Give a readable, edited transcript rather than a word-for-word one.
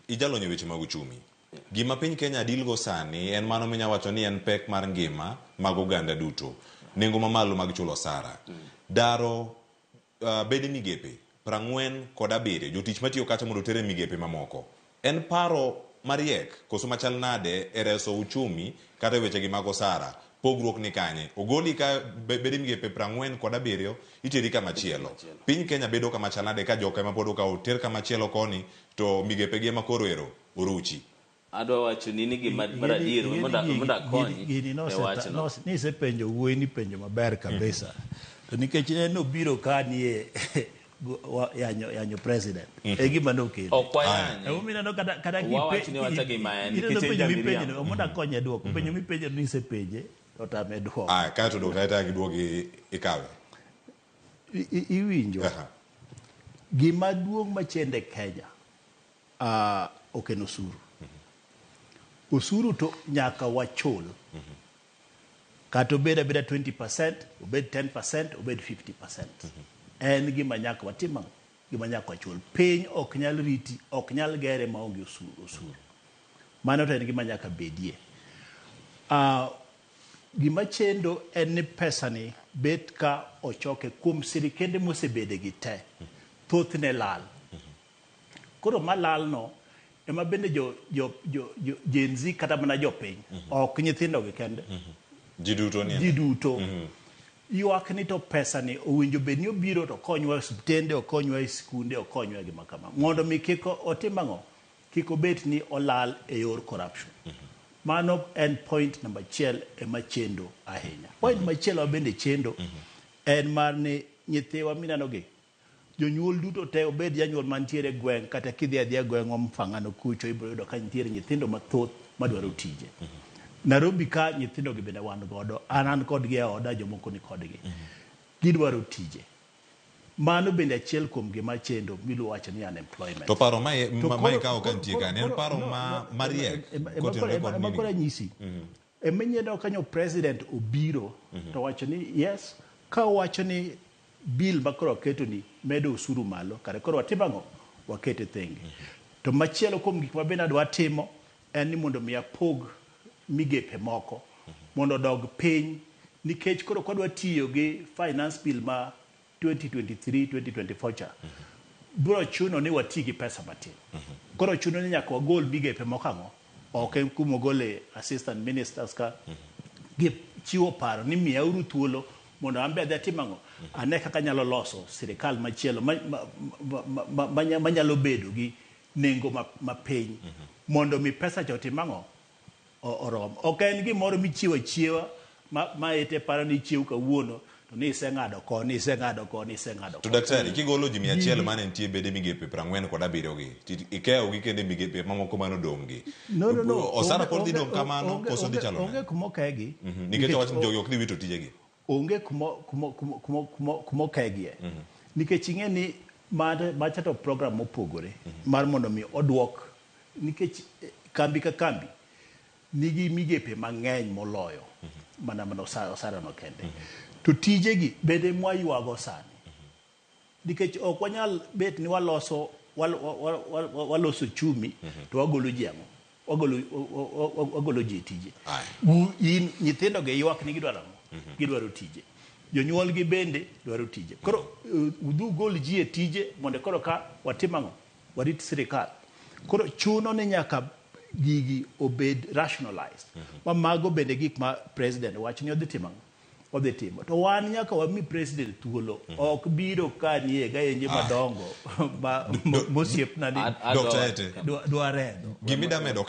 Ijalo nye weche mag uchumi. Gima piny Kenya dilgo sani en mano minya wacho ni en pek mar ngima mag oganda duto. Nengo mamalo mag chulo osara. Daro bede migepe 47 jotich matiyo kacha mondo tere migepe mamoko. En paro mariek koso machal nade e reso uchumi kata wechegi mag osara. Pogruok ni kanye. Ogoli ka bede migepe 47 iteri kama chielo. Piny Kenya bedo kama chal nade ka joka ema podo ka oter kama chielo koni to migepe gi ema koro ero oruchi. Adwa wacho ni gima baradier monda konyi gini ni se penjo wuoi ni penjo maber kabisa to nikech en obiro ka nie yanyo president e gima no kelo okwayanyo mimi no kada wawacho ni wacha gima en nikech penjo mi penjo monda konye duoko penjo mi penjo ni se penje to tame duoko ka to dokta ta giduogi ikawe iwinjo gima duong machende Kenya okeno suru usuru to nyaka wachul kato beda 20%, obed 10%, obed 50%. En gima nyaka watima, gima nyaka wachul. Piny ok nyal riti, ok nyal gere maonge usuru. Mano to en gima nyaka bedie. Gima chendo en ni pesa ni bet ka ochoke kuom sirikende mosebede gi te. Thothne lal. Koro malal no ema bende Gen Z kata mana jopiny ok nyithindo gi kende jiduto ywak ni to pesa ni owinjo bed ni obiro to konywa subtende okonywa e skunde okonywa gi makama mondo mi kiko otimango kiko bet ni olal e yor corruption mano en point number 1 ema chendo ahinya point machielo bende chendo en mar ni nyithiwa minano gi jonyuol duto te obed janyuol mantiere gweng kata kidhi adhia gweng omfangano kucho ibro yudo ka nitiere nyithindo mathoth madwaro tije Nairobi ka nyithindo gi bende wan godo an kod gi oda jomoko ni kodgi gidwaro tije mano bende achiel kuom gima chendo milu wacho ni unemployment to paro mai ka okantie kan en paro mariek makora nyisi emenyendo kanyo president obiro to wacho ni yes ka wacho ni bill makoro keto ni medo usuru malo kare koro watibango wakete thenge to machielo kuom gik mabende adwa timo en ni mondo mi apog migepe moko mondo dog piny nikech koro kwadwa tiyo gi finance bill ma 2023-2024 cha bro chuno ni wati gi pesa matin koro chuno ni nyaka wagol migepe mokango ok en kumo gole assistant ministers ka gi chiwo paro ni miyauru thuolo mondo ambe adhi timango ane kaka nyalo loso sirikal machielo manyalo bedo gi nengo mapiny mondo mi pesa cho timango orom ok en gimoro michiwa maete paro ni chiw kawuono to ni isengado koni to daktari kigolo ji 100 mane nitie bede migepe 47 gi ikeo gi kende migepe mamoko mano dongi no osara pod didong kamano koso di chalo onge kumokegi nikech wach jogi ok diwito tijegi onge kumokegie nikech ing'e ni machato program mopogore mar mondo mi odwok nikech kambi ka kambi nigi migepe mang'eny moloyo mana osara no kende to tijegi bende mwaywago sani nikech ok wanyal bet ni waloso chumi to wagolo jiamo wagolo ji tije in nyithindo ge ywak ni gidwaro tije jonyuol gi bende dwaro tije koro udu gol ji e tije mondo koro ka watimango warit sirikal koro chuno ni nyaka gigi obed rationalized mago bende gik ma president wacho ni odhi timo to wan nyaka wami president thuolo ok biro ka nie gayenje madongo mosiepna ni Dr. Ete dwareno gimidamedo